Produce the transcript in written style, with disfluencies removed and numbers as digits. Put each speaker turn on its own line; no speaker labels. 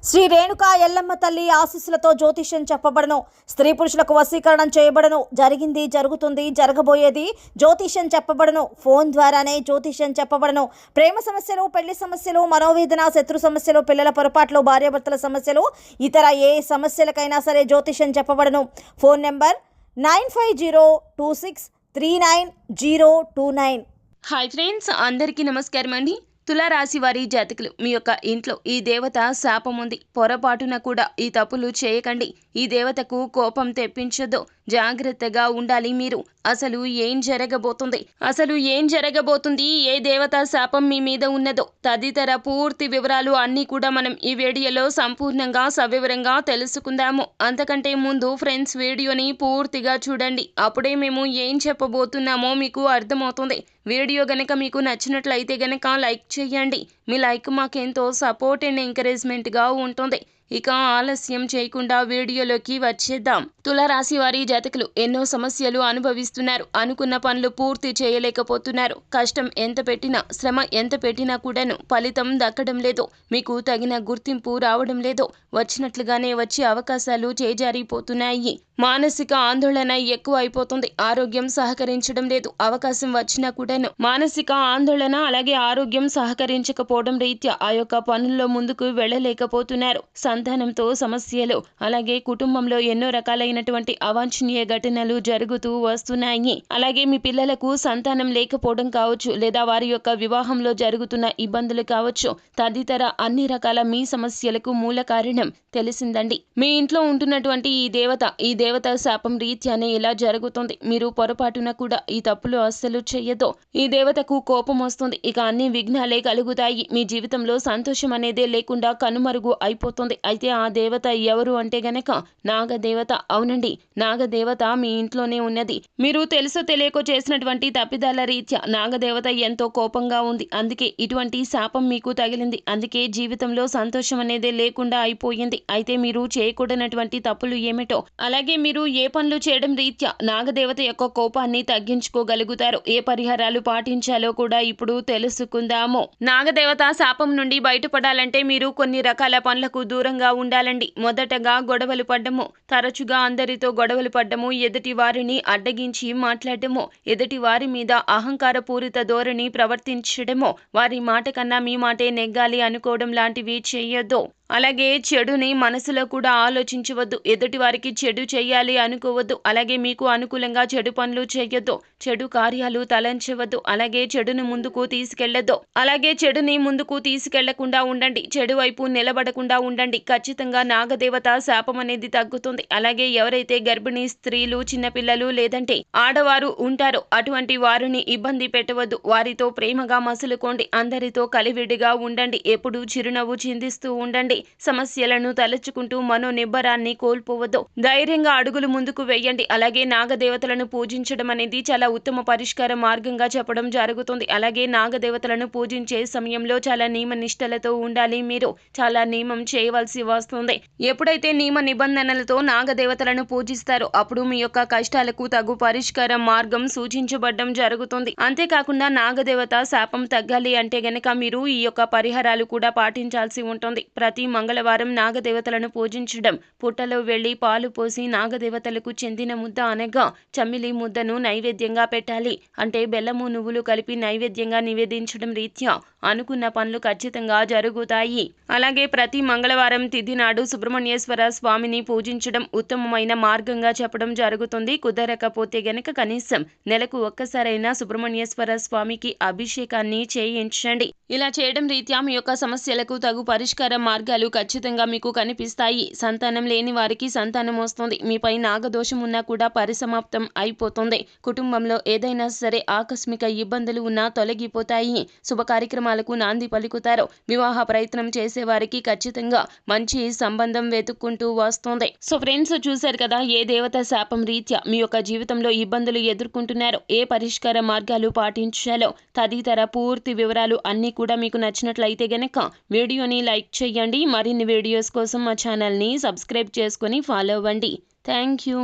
శ్రీ రేణుకా ఎల్లమ్మ తల్లి ఆశీస్సులతో జ్యోతిష్యం చెప్పబడను. స్త్రీ పురుషులకు వశీకరణం చేయబడను. జరిగింది, జరుగుతుంది, జరగబోయేది జ్యోతిష్యం చెప్పబడను. ఫోన్ ద్వారానే జ్యోతిష్యం చెప్పబడను. ప్రేమ సమస్యలు, పెళ్లి సమస్యలు, మనోవేదన, శత్రు సమస్యలు, పిల్లల పొరపాట్లు, భార్యాభర్తల సమస్యలు, ఇతర ఏ సమస్యలకైనా సరే జ్యోతిష్యం చెప్పబడను. Phone number 9502639029.
హాయ్ ఫ్రెండ్స్, అందరికీ నమస్కారం అండి. తులారాశి వారి జాతకులు, మీ యొక్క ఇంట్లో ఈ దేవత శాపం ఉంది. పొరపాటున కూడా ఈ తప్పులు చేయకండి. ఈ దేవతకు కోపం తెప్పించొద్దు. జాగ్రత్తగా ఉండాలి మీరు. అసలు ఏం జరగబోతుంది, ఏ దేవత శాపం మీ మీద ఉన్నదో తదితర పూర్తి వివరాలు అన్నీ కూడా మనం ఈ వీడియోలో సంపూర్ణంగా సవివరంగా తెలుసుకుందాము. అంతకంటే ముందు ఫ్రెండ్స్, వీడియోని పూర్తిగా చూడండి. అప్పుడే మేము ఏం చెప్పబోతున్నామో మీకు అర్థమవుతుంది. వీడియో గనక మీకు నచ్చినట్లయితే గనక లైక్ చేయండి. మీ లైక్ మాకెంతో సపోర్ట్ అండ్ ఎంకరేజ్మెంట్గా ఉంటుంది. ఇక ఆలస్యం చేయకుండా వీడియోలోకి వచ్చేద్దాం. తులారాశి వారి జాతకులు ఎన్నో సమస్యలు అనుభవిస్తున్నారు. అనుకున్న పనులు పూర్తి చేయలేకపోతున్నారు. కష్టం ఎంత పెట్టినా, శ్రమ ఎంత పెట్టినా కూడాను ఫలితం దక్కడం లేదు. మీకు తగిన గుర్తింపు రావడం లేదు. వచ్చినట్లుగానే వచ్చే అవకాశాలు చేజారిపోతున్నాయి. మానసిక ఆందోళన ఎక్కువ అయిపోతుంది. ఆరోగ్యం సహకరించడం లేదు. అవకాశం వచ్చినా కూడాను మానసిక ఆందోళన, అలాగే ఆరోగ్యం సహకరించకపోవడం రీత్యా ఆ యొక్క పనుల్లో ముందుకు వెళ్ళలేకపోతున్నారు. సంతానంతో సమస్యలు, అలాగే కుటుంబంలో ఎన్నో రకాలైనటువంటి అవాంఛనీయ ఘటనలు జరుగుతూ వస్తున్నాయి. అలాగే మీ పిల్లలకు సంతానం లేకపోవడం కావచ్చు, లేదా వారి యొక్క వివాహంలో జరుగుతున్న ఇబ్బందులు కావచ్చు, తదితర అన్ని రకాల మీ సమస్యలకు మూల కారణం తెలిసిందండి. మీ ఇంట్లో ఉంటున్నటువంటి ఈ దేవత శాపం రీత్యానే ఇలా జరుగుతుంది. మీరు పొరపాటున కూడా ఈ తప్పులు అస్సలు చెయ్యదు. ఈ దేవతకు కోపం వస్తుంది. ఇక అన్ని విఘ్నాలే కలుగుతాయి. మీ జీవితంలో సంతోషం అనేదే లేకుండా కనుమరుగు అయిపోతుంది. అయితే ఆ దేవత ఎవరు అంటే గనక నాగదేవత. అవునండి, నాగదేవత మీ ఇంట్లోనే ఉన్నది. మీరు తెలుసో తెలియకో చేసినటువంటి తప్పిదాల రీత్యా నాగదేవత ఎంతో కోపంగా ఉంది. అందుకే ఇటువంటి శాపం మీకు తగిలింది. అందుకే జీవితంలో సంతోషం అనేదే లేకుండా అయిపోయింది. అయితే మీరు చేయకూడనటువంటి తప్పులు ఏమిటో, అలాగే మీరు ఏ పనులు చేయడం రీత్యా నాగదేవత యొక్క కోపాన్ని తగ్గించుకోగలుగుతారు, ఏ పరిహారాలు పాటించాలో కూడా ఇప్పుడు తెలుసుకుందాము. నాగదేవత శాపం నుండి బయటపడాలంటే మీరు కొన్ని రకాల పనులకు దూరంగా ఉండాలండి. మొదటగా గొడవలు పడ్డము, తరచుగా అందరితో గొడవలు పడ్డము, ఎదుటి వారిని అడ్డగించి మాట్లాడము, ఎదుటి వారి మీద అహంకార పూరిత ధోరణి ప్రవర్తించడము, వారి మాట కన్నా మీ మాటే నెగ్గాలి అనుకోవడం లాంటివి చేయొద్దు. అలాగే చెడుని మనసులో కూడా ఆలోచించవద్దు. ఎదుటి వారికి చెడు చేయాలి అనుకోవద్దు. అలాగే మీకు అనుకూలంగా చెడు పనులు చేయొద్దు. చెడు కార్యాలు తలంచవద్దు. అలాగే చెడుని ముందుకు తీసుకెళ్లకుండా ఉండండి. చెడు వైపు నిలబడకుండా ఉండండి. ఖచ్చితంగా నాగదేవత శాపం అనేది తగ్గుతుంది. అలాగే ఎవరైతే గర్భిణీ స్త్రీలు, చిన్నపిల్లలు లేదంటే ఆడవారు ఉంటారో అటువంటి వారిని ఇబ్బంది పెట్టవద్దు. వారితో ప్రేమగా మసులుకోండి. అందరితో కలివిడిగా ఉండండి. ఎప్పుడు చిరునవ్వు చిందిస్తూ ఉండండి. సమస్యలను తలచుకుంటూ మనోనిబ్బరాన్ని కోల్పోవద్దు. ధైర్యంగా అడుగులు ముందుకు వేయండి. అలాగే నాగదేవతలను పూజించడం అనేది చాలా ఉత్తమ పరిష్కార మార్గంగా చెప్పడం జరుగుతుంది. అలాగే నాగదేవతలను పూజించే సమయంలో చాలా నియమ నిష్టలతో ఉండాలి. మీరు చాలా నియమం చేయవలసి వస్తుంది. ఎప్పుడైతే నియమ నిబంధనలతో నాగదేవతలను పూజిస్తారో అప్పుడు మీ యొక్క కష్టాలకు తగు పరిష్కార మార్గం సూచించబడడం జరుగుతుంది. అంతేకాకుండా నాగదేవత శాపం తగ్గాలి అంటే గనక మీరు ఈ యొక్క పరిహారాలు కూడా పాటించాల్సి ఉంటుంది. ప్రతి మంగళవారం నాగదేవతలను పూజించడం, పుట్టలో వెళ్లి పాలు పోసి నాగదేవతలకు చెందిన ముద్ద అనగా చమ్మిలి ముద్దను నైవేద్యంగా పెట్టాలి. అంటే బెల్లము, నువ్వులు కలిపి నైవేద్యంగా నివేదించడం రీత్యా అనుకున్న పనులు ఖచ్చితంగా జరుగుతాయి. అలాగే ప్రతి మంగళవారం తిథి నాడు సుబ్రహ్మణ్యేశ్వర స్వామిని పూజించడం ఉత్తమమైన మార్గంగా చెప్పడం జరుగుతుంది. కుదరకపోతే గనక కనీసం నెలకు ఒక్కసారైనా సుబ్రహ్మణ్యేశ్వర స్వామికి అభిషేకాన్ని చేయించండి. ఇలా చేయడం రీత్యా మీ యొక్క సమస్యలకు తగు పరిష్కార మార్గాలు ఖచ్చితంగా మీకు కనిపిస్తాయి. సంతానం లేని వారికి సంతానం వస్తుంది. మీపై నాగదోషం ఉన్నా కూడా పరిసమాప్తం అయిపోతుంది. కుటుంబంలో ఏదైనా సరే ఆకస్మిక ఇబ్బందులు ఉన్నా తొలగిపోతాయి. శుభ కార్యక్రమాలకు నాంది పలుకుతారు. వివాహ ప్రయత్నం చేసే వారికి ఖచ్చితంగా మంచి సంబంధం వెతుక్కుంటూ వస్తుంది. సో ఫ్రెండ్స్, చూశారు కదా, ఏ దేవత శాపం రీత్యా మీ యొక్క జీవితంలో ఇబ్బందులు ఎదుర్కొంటున్నారో, ఏ పరిష్కార మార్గాలు పాటించాలో తదితర పూర్తి వివరాలు అన్నీ కూడా మీకు నచ్చినట్లయితే గనక వీడియోని లైక్ చేయండి. మరిన్ని వీడియోస్ కోసం మా ఛానల్ని సబ్స్క్రైబ్ చేసుకొని ఫాలో అవ్వండి. Thank you.